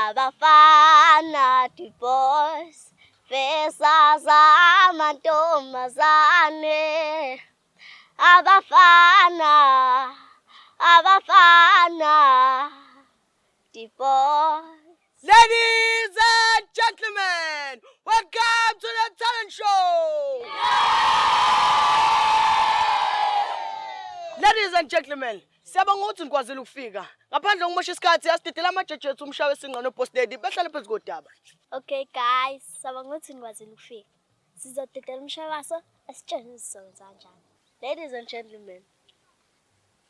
AbafanaTheBoys, faces AmantombazaneTheBoys. AbafanaTheBoys. Ladies and gentlemen, welcome to the talent show! Ladies and gentlemen, siyabonga ukuthi nikwazile ukufika. Ngaphandle ngomosha isikhathi asitithela amajeje ethu umshawe singcono posted behlale phezu kodaba. Okay guys, siyabonga ukuthi nikwazile ukufika. Sizodidela umshawaso asitshele sizokwenza kanjani. Ladies and gentlemen,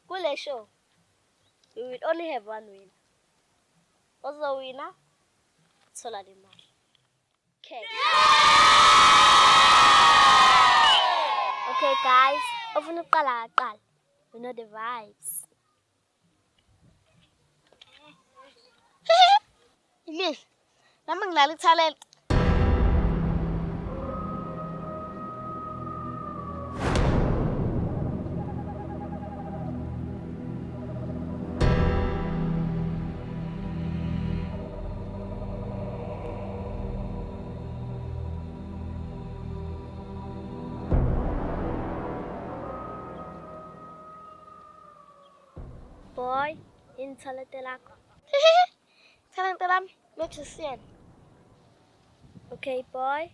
kule show we will only have one winner. Ozowina thola le mali. Okay. Okay guys, ufuna uqala aqala. You know the vibes. Imile, nami nginalo talent. Boy, in talent lakho. Talent lam, lokusiyena. Okay, boy,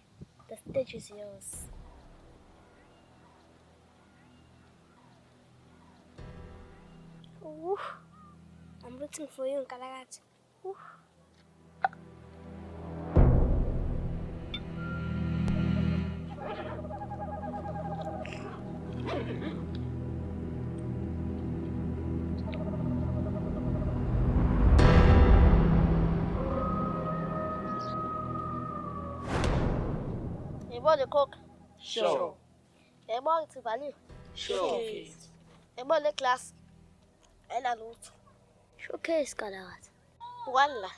the stage is yours. I'm rooting for you, Kalagati. You bought the coke? Sure. You bought the value? Sure. You bought the class? And a lot. Showcase, Kalagati. Walla.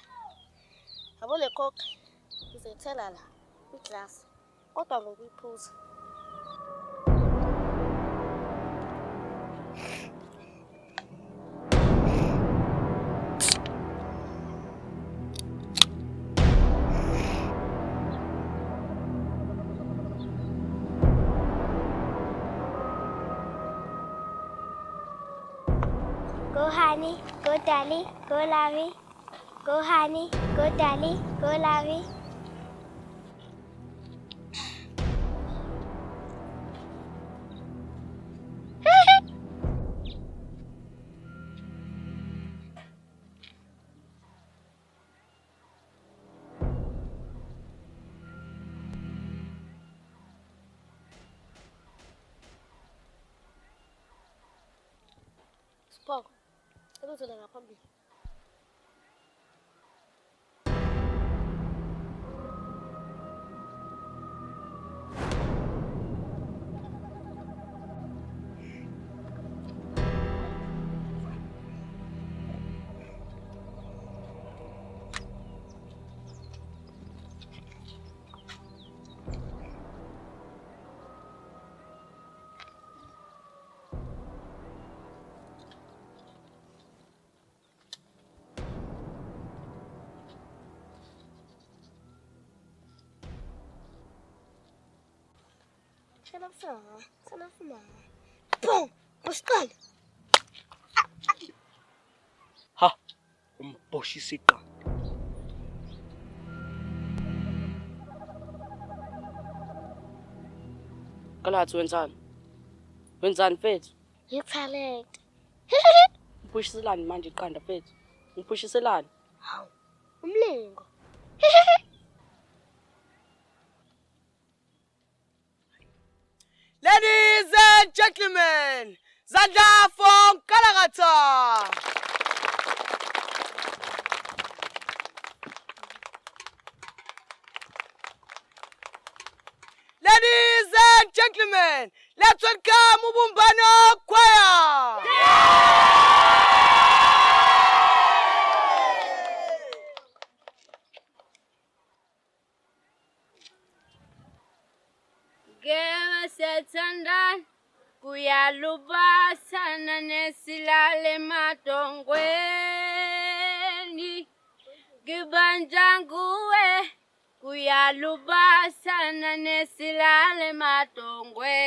I bought the coke. He's a teller. With class. What are we pose? Go honey, go daddy, go lovey. Go honey, go daddy, go lovey. Spock. Go to the Republic. Shut up, boom! What's good? Ha, umboshisika. Kalathi wenzani? Wenzani mfethu? You talent. Upushiselani manje iqanda mfethu? Upushiselani? Hawu, umlingo. Ladies and gentlemen, Zandla from Kalagata. Ladies and gentlemen, let's welcome Ubumbano Choir. Gema setanda kuyalubasana nesilale matongweni. Gibanja nguwe kuyalubasana nesilale matongwe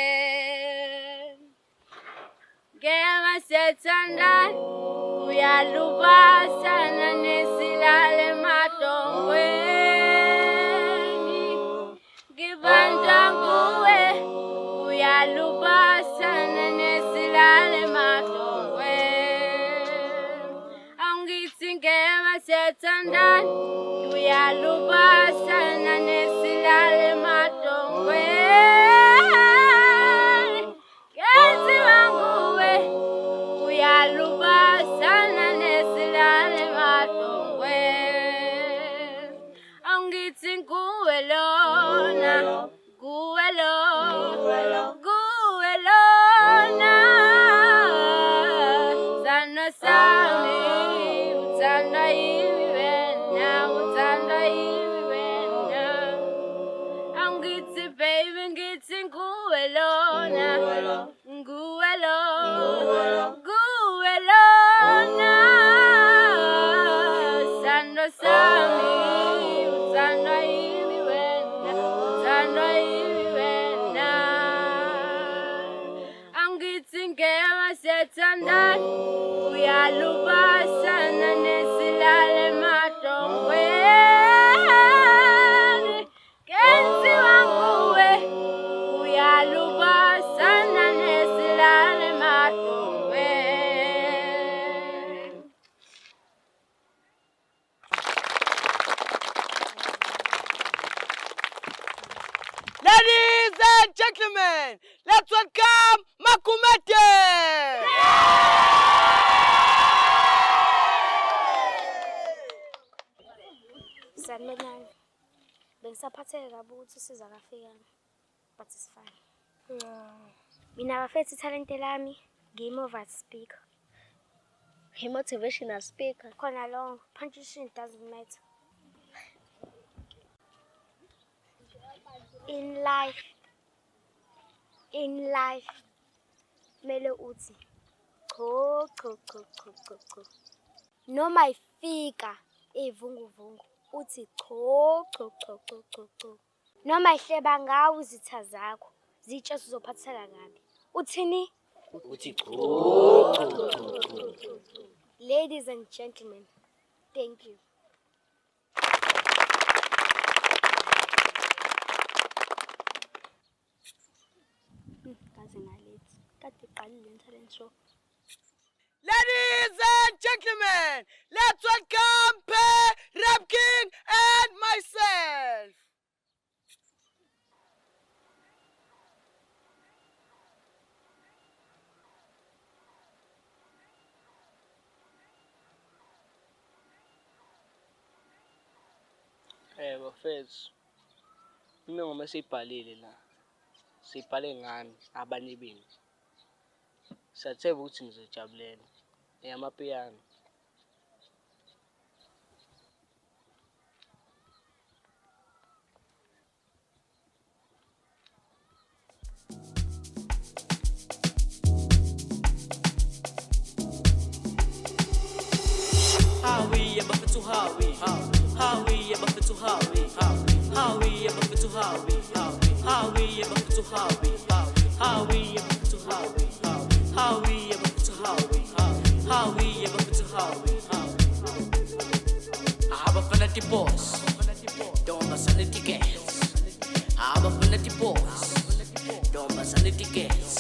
Gema setandani kuyalubasana nesilale matongwe Gibanja nguwe kuyalubasana nesilale matongwe Angithi ngema setandani kuyalubasana nesilale matongwe Kenzi wanguwe kuyalubasana nesilale matongwe Angithi nguwe lona nguwe lona nguwe lona Zano sami utanda hivi wena utanda hivi wena Angithi baby ngithi nguwe lona nguwe lona nguwe lona Zano sami utanda hivi wena utanda hivi wena Angithi ngema setandani kuyalubasana nesilale matongwe Kenzi wanguwe kuyalubasana nesilale matongwe Ladies and gentlemen, let's welcome Makumete! Sanibonani. Bengisaphatheke kabi ukuthi usiza kafika. But it's fine. Mina bafethi talent lami, ngi-motivational speaker. Motivational speaker. Khona lo punctuation doesn't matter. In life, mele uthi cho. Noma ifika ivunguvungu uthi cho. Noma ihleba ngawo izitha zakho zitshe sizophatheka kabi. Uthini? Uthi cho. Ladies and gentlemen, thank you. Talent show. Ladies and gentlemen, let's welcome Rap King and myself. Bafethu, mina ngoma siyibhalile la. Siyibhale ngani abanye benu. Siyathemba ukuthi nizojabulela. Eyamapiyano. Howie, Abafanathi, Howie, Howie, Abafanathi, Howie, Howie, Abafanathi, Howie, Howie, Abafanathi, Howie, Howie, Abafanathi, Howie, Howie, Abafanathi, Howie, Howie, Abafanathi, Howie, AbafanaTheBoys, AmantombazaneTheGirls, AbafanaTheBoys, AmantombazaneTheGirls.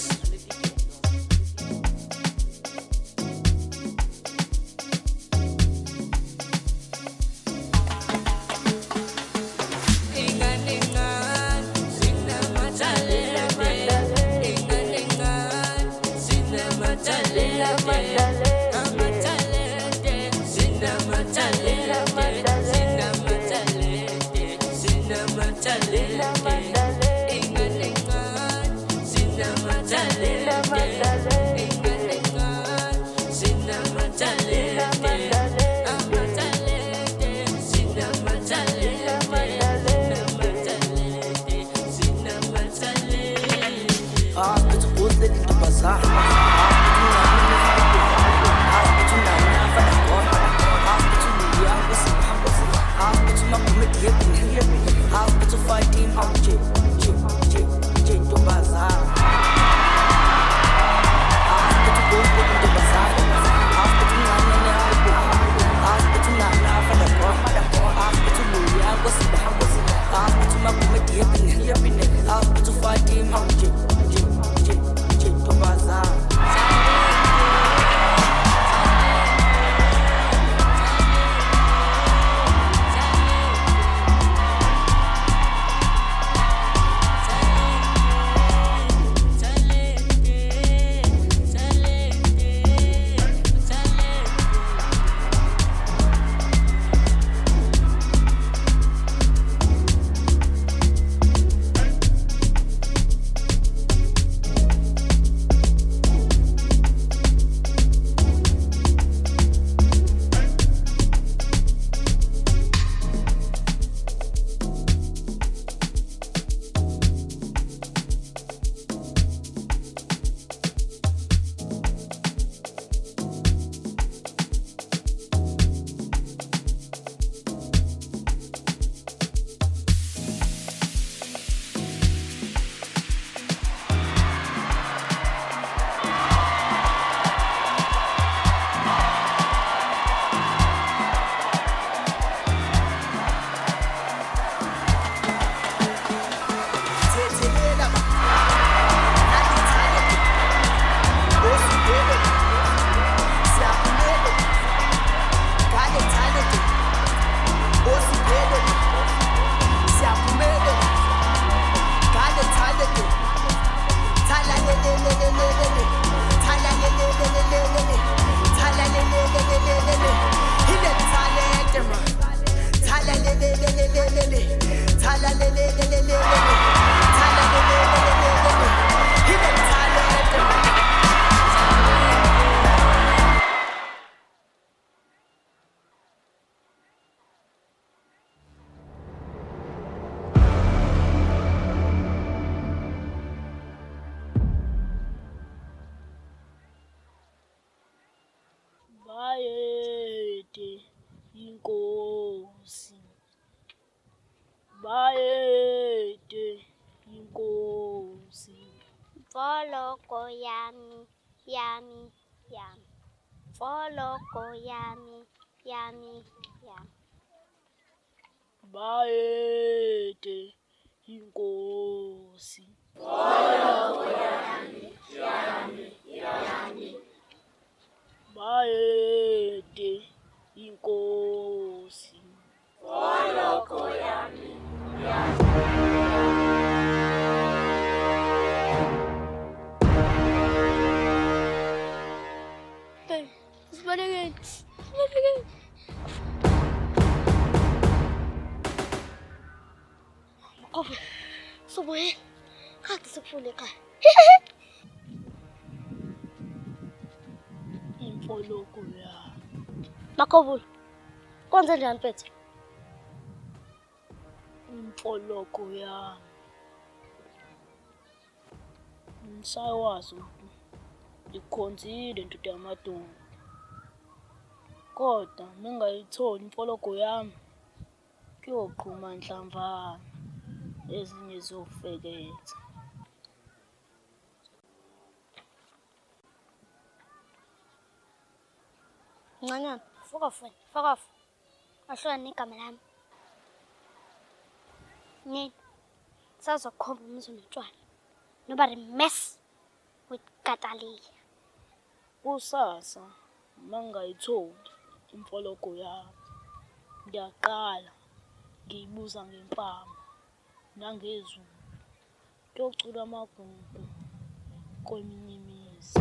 yami, yami, yami. Mfoloko yami, yami, yami. Bayede inkosi. Bayede inkosi. Hey, sibalekeni. Sibalekeni. Makovu, sobuye. Kade sikufule ekhaya. Imfoloko yami. Makovu, kwenze njani mfethu? Imfoloko yami. Ngisawazi ukuthi ngikhonzile ndoda yamadumbe. Kodwa mengayitholi imfoloko yami, kuyoqhuma nhlamvana ezinye zofeketha. Ncanyana, fuck off wena, fuck off. Ahlukane negama lami. Nini, sazokhomba umuzi nomntwana. Nobody mess with Kataliya. Kusasa mangayitholi imfoloko yami, ngiyaqala ngiyibuza ngempama nangezulu. Kuyocula amagugu kweminye imizi.